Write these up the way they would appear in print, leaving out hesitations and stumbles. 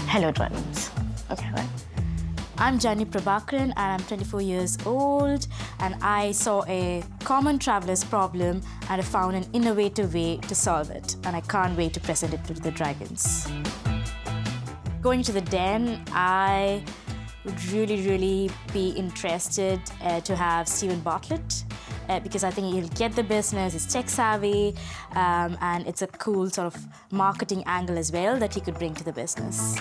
Hello, dragons. Okay, right. I'm Janani Prabhakaran, and I'm 24 years old, and I saw a common traveler's problem, and I found an innovative way to solve it, and I can't wait to present it to the dragons. Going to the den, I would really be interested to have Stephen Bartlett, because I think he'll get the business, he's tech savvy, and it's a cool sort of marketing angle as well that he could bring to the business.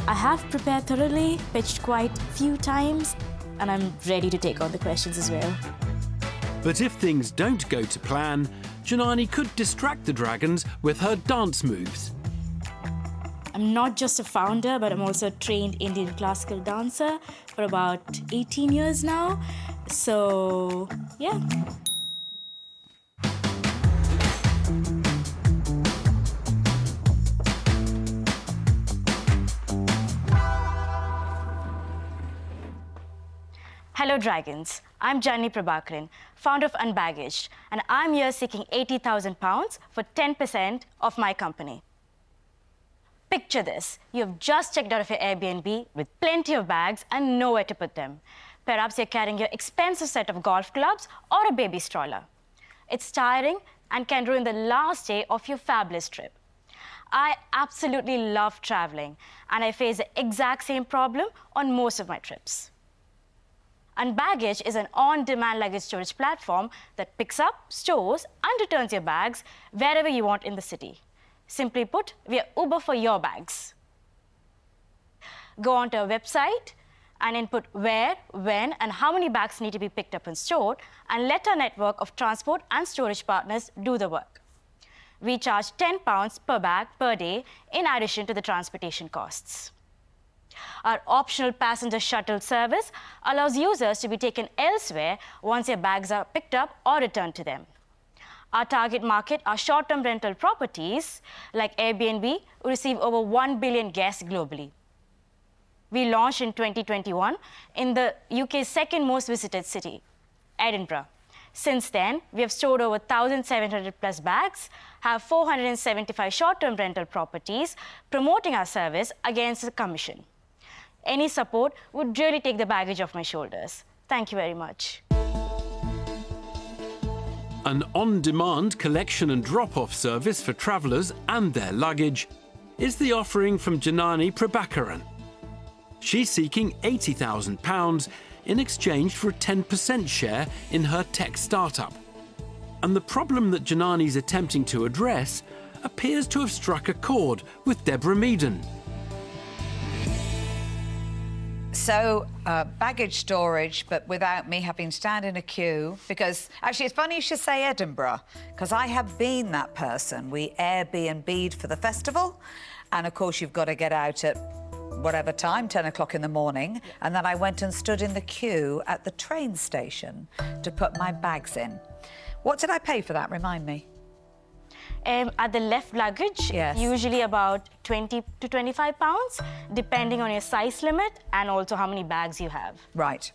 I have prepared thoroughly, pitched quite a few times, and I'm ready to take on the questions as well. But if things don't go to plan, Janani could distract the dragons with her dance moves. I'm not just a founder, but I'm also a trained Indian classical dancer for about 18 years now. So, yeah. Hello, dragons. I'm Janani Prabhakaran, founder of Unbaggaged, and I'm here seeking £80,000 for 10% of my company. Picture this. You have just checked out of your Airbnb with plenty of bags and nowhere to put them. Perhaps you're carrying your expensive set of golf clubs or a baby stroller. It's tiring and can ruin the last day of your fabulous trip. I absolutely love traveling, and I face the exact same problem on most of my trips. Unbaggaged is an on-demand luggage storage platform that picks up, stores, and returns your bags wherever you want in the city. Simply put, we are Uber for your bags. Go onto our website and input where, when, and how many bags need to be picked up and stored, and let our network of transport and storage partners do the work. We charge £10 per bag per day in addition to the transportation costs. Our optional passenger shuttle service allows users to be taken elsewhere once their bags are picked up or returned to them. Our target market are short-term rental properties like Airbnb, who receive over 1 billion guests globally. We launched in 2021 in the UK's second most visited city, Edinburgh. Since then, we have stored over 1,700 plus bags, have 475 short-term rental properties, promoting our service against a commission. Any support would really take the baggage off my shoulders. Thank you very much. An on-demand collection and drop-off service for travellers and their luggage is the offering from Janani Prabhakaran. She's seeking £80,000 in exchange for a 10% share in her tech startup. And the problem that Janani's attempting to address appears to have struck a chord with Deborah Meaden. So, baggage storage, but without me having to stand in a queue, because actually it's funny you should say Edinburgh, because I have been that person. We Airbnb'd for the festival, and of course you've got to get out at whatever time, 10 o'clock in the morning, and then I went and stood in the queue at the train station to put my bags in. What did I pay for that? Remind me. At the left luggage, yes, usually about 20 to 25 pounds, depending on your size limit and also how many bags you have. Right.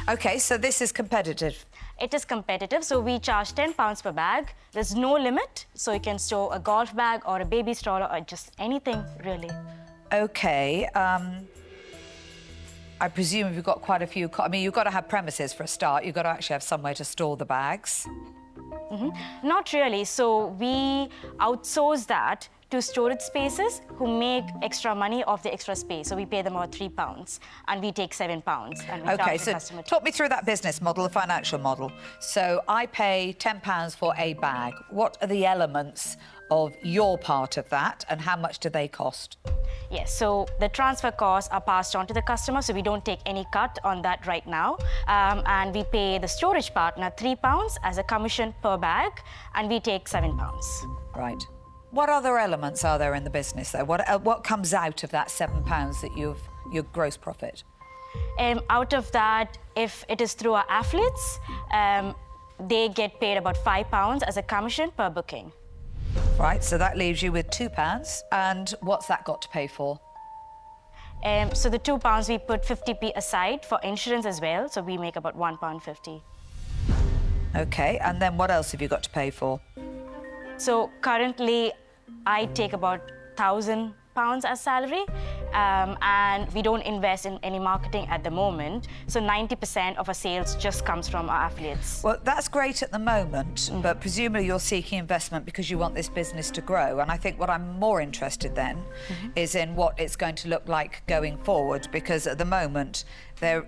OK, so this is competitive. It is competitive, so we charge £10 per bag. There's no limit, so you can store a golf bag or a baby stroller or just anything, really. OK. I presume you've got quite a few... I mean, you've got to have premises for a start. You've got to actually have somewhere to store the bags. Not really. So we outsource that to storage spaces who make extra money off the extra space. So we pay them about £3 and we take £7. And we OK, so talk me through that business model, the financial model. So I pay £10 for a bag. What are the elements of your part of that and how much do they cost? Yes, so the transfer costs are passed on to the customer, so we don't take any cut on that right now. And we pay the storage partner £3 as a commission per bag, and we take £7. Right. What other elements are there in the business, though? What comes out of that £7 that your gross profit? Out of that, if it is through our affiliates, they get paid about £5 as a commission per booking. Right, so that leaves you with £2. And what's that got to pay for? So the £2, we put 50p aside for insurance as well, so we make about £1.50. OK, and then what else have you got to pay for? So currently, I take about £1,000 as salary, and we don't invest in any marketing at the moment. So 90% of our sales just comes from our affiliates. Well, that's great at the moment, but presumably you're seeking investment because you want this business to grow. And I think what I'm more interested then is in what it's going to look like going forward, because at the moment there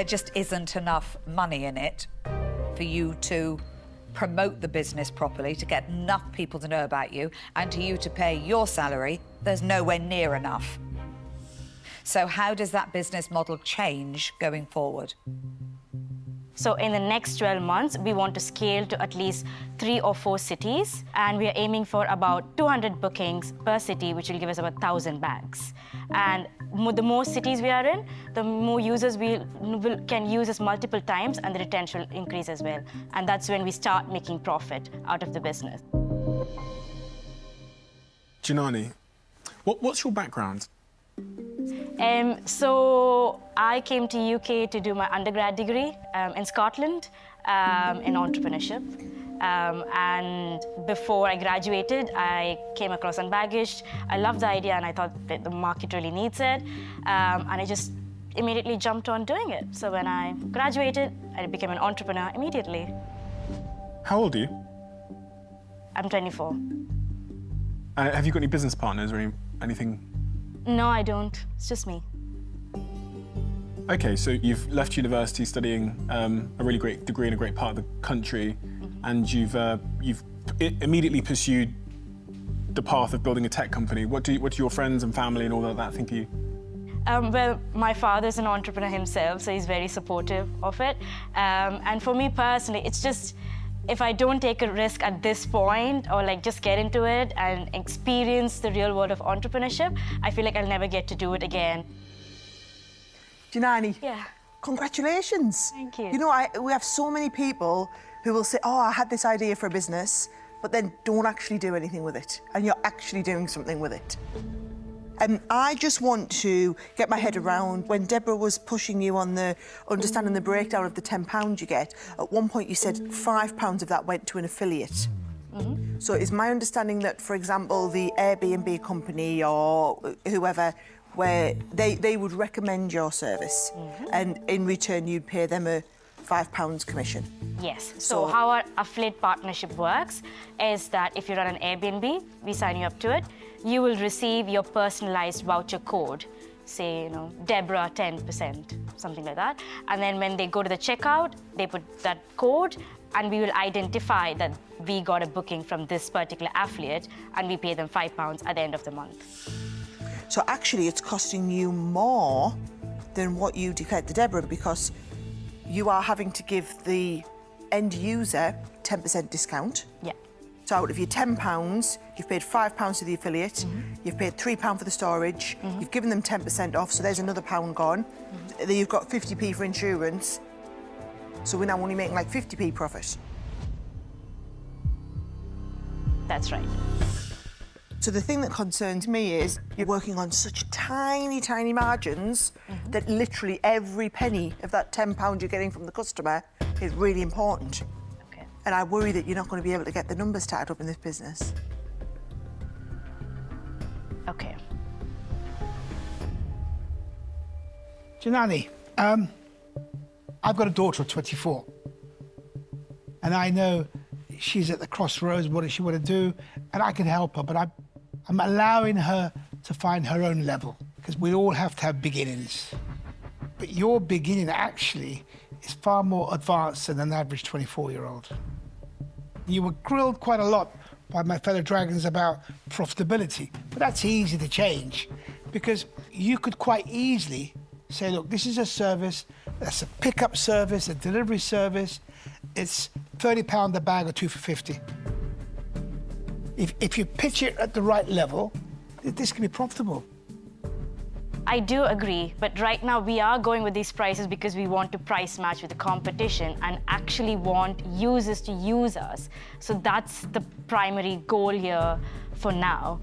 just isn't enough money in it for you to promote the business properly, to get enough people to know about you, and to you to pay your salary. There's nowhere near enough. So how does that business model change going forward? So in the next 12 months, we want to scale to at least 3 or 4 cities, and we are aiming for about 200 bookings per city, which will give us about 1,000 bags. And the more cities we are in, the more users we can use us multiple times, and the retention will increase as well. And that's when we start making profit out of the business. Janani, what's your background? So I came to UK to do my undergrad degree in Scotland in entrepreneurship. And before I graduated, I came across Unbaggaged. I loved the idea, and I thought that the market really needs it. And I just immediately jumped on doing it. So when I graduated, I became an entrepreneur immediately. How old are you? I'm 24. Have you got any business partners or anything? No, I don't. It's just me. OK, so you've left university studying a really great degree in a great part of the country, and you've immediately pursued the path of building a tech company. What do your friends and family and all of that think of you? Well, my father's an entrepreneur himself, so he's very supportive of it. And for me personally, it's just, if I don't take a risk at this point, or like just get into it and experience the real world of entrepreneurship, I feel like I'll never get to do it again. Janani, Yeah. congratulations. Thank you. You know, we have so many people who will say, oh, I had this idea for a business, but then don't actually do anything with it. And you're actually doing something with it. And I just want to get my head around, when Deborah was pushing you on the understanding the breakdown of the £10 you get, at one point you said £5 of that went to an affiliate. So is my understanding that, for example, the Airbnb company or whoever, where they would recommend your service, and in return you'd pay them a £5 commission? Yes. So how our affiliate partnership works is that if you run an Airbnb, we sign you up to it, you will receive your personalized voucher code, say, Deborah 10%, something like that. And then when they go to the checkout, they put that code, and we will identify that we got a booking from this particular affiliate, and we pay them £5 at the end of the month. So actually it's costing you more than what you declared to Deborah, because you are having to give the end user 10% discount. Yeah. So out of your £10, you've paid £5 to the affiliate, you've paid £3 for the storage, you've given them 10% off, so there's another £1 gone. Then you've got 50p for insurance. So we're now only making like 50p profit. That's right. So the thing that concerns me is you're working on such tiny, tiny margins that literally every penny of that £10 you're getting from the customer is really important. Okay. And I worry that you're not going to be able to get the numbers tied up in this business. Okay. Janani, I've got a daughter of 24, and I know she's at the crossroads. What does she want to do? And I can help her, but I'm allowing her to find her own level, because we all have to have beginnings. But your beginning actually is far more advanced than an average 24-year-old. You were grilled quite a lot by my fellow dragons about profitability, but that's easy to change, because you could quite easily say, look, this is a service, that's a pickup service, a delivery service, it's £30 a bag or 2 for 50. If you pitch it at the right level, this can be profitable. I do agree, but right now we are going with these prices because we want to price match with the competition and actually want users to use us. So that's the primary goal here for now.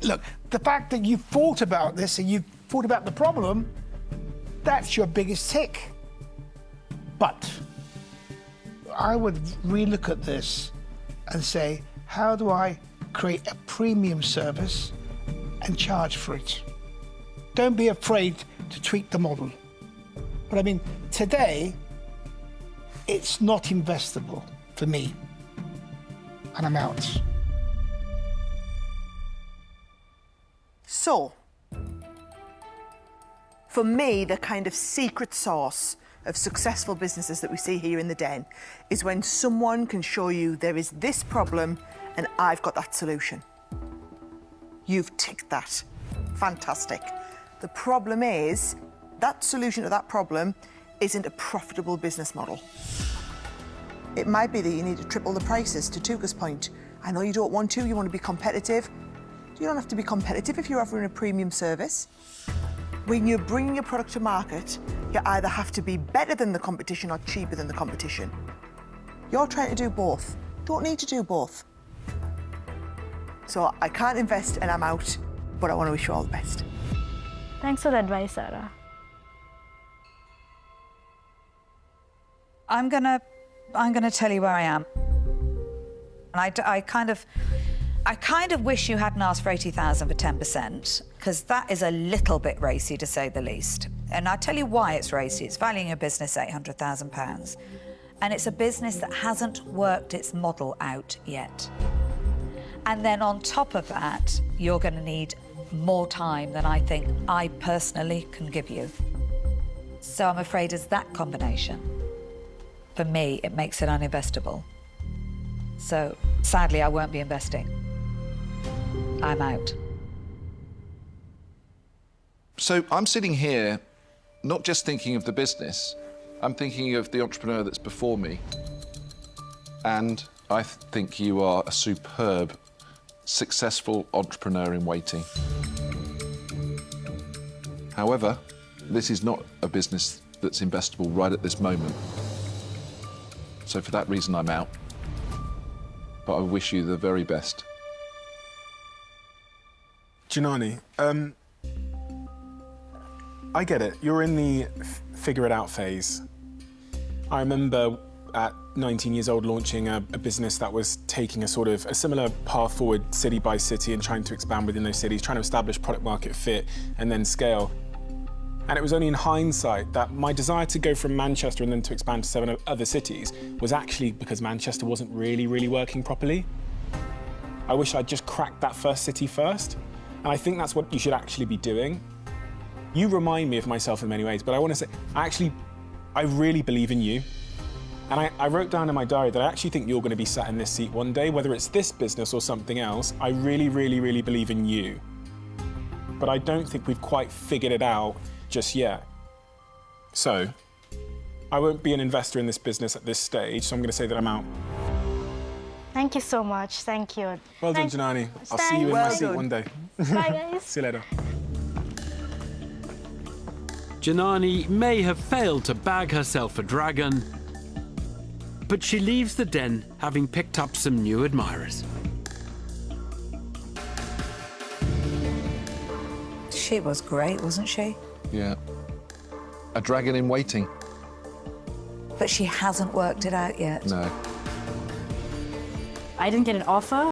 Look, the fact that you've thought about this and you've thought about the problem, that's your biggest tick. But I would relook at this and say, how do I create a premium service and charge for it? Don't be afraid to tweak the model. But I mean, today, it's not investable for me. And I'm out. So, for me, the kind of secret sauce of successful businesses that we see here in the Den is when someone can show you there is this problem and I've got that solution. You've ticked that. Fantastic. The problem is that solution to that problem isn't a profitable business model. It might be that you need to triple the prices, to Touker's point. I know you don't want to, you want to be competitive. You don't have to be competitive if you're offering a premium service. When you're bringing a product to market, you either have to be better than the competition or cheaper than the competition. You're trying to do both. Don't need to do both. So I can't invest and I'm out, but I want to wish you all the best. Thanks for the advice, Sara. I'm gonna tell you where I am. And I kind of wish you hadn't asked for 80,000 for 10%, because that is a little bit racy, to say the least. And I'll tell you why it's racy. It's valuing a business £800,000. And it's a business that hasn't worked its model out yet. And then on top of that, you're going to need more time than I think I personally can give you. So I'm afraid it's that combination. For me, it makes it uninvestable. So sadly, I won't be investing. I'm out. So I'm sitting here not just thinking of the business, I'm thinking of the entrepreneur that's before me. And I think you are a superb, successful entrepreneur in waiting. However, this is not a business that's investable right at this moment. So for that reason, I'm out. But I wish you the very best. Janani, I get it. You're in the figure it out phase. I remember at 19 years old launching a business that was taking a sort of a similar path forward city by city and trying to expand within those cities, trying to establish product market fit and then scale. And it was only in hindsight that my desire to go from Manchester and then to expand to 7 other cities was actually because Manchester wasn't really working properly. I wish I'd just cracked that first city first. And I think that's what you should actually be doing. You remind me of myself in many ways, but I want to say, I really believe in you. And I wrote down in my diary that I actually think you're going to be sat in this seat one day, whether it's this business or something else. I really believe in you. But I don't think we've quite figured it out just yet. So, I won't be an investor in this business at this stage, so I'm going to say that I'm out. Thank you so much. Thank you. Well done, Janani. I'll see you in my seat one day. Bye, guys. See you later. Janani may have failed to bag herself a dragon, but she leaves the Den having picked up some new admirers. She was great, wasn't she? Yeah. A dragon in waiting. But she hasn't worked it out yet. No. I didn't get an offer.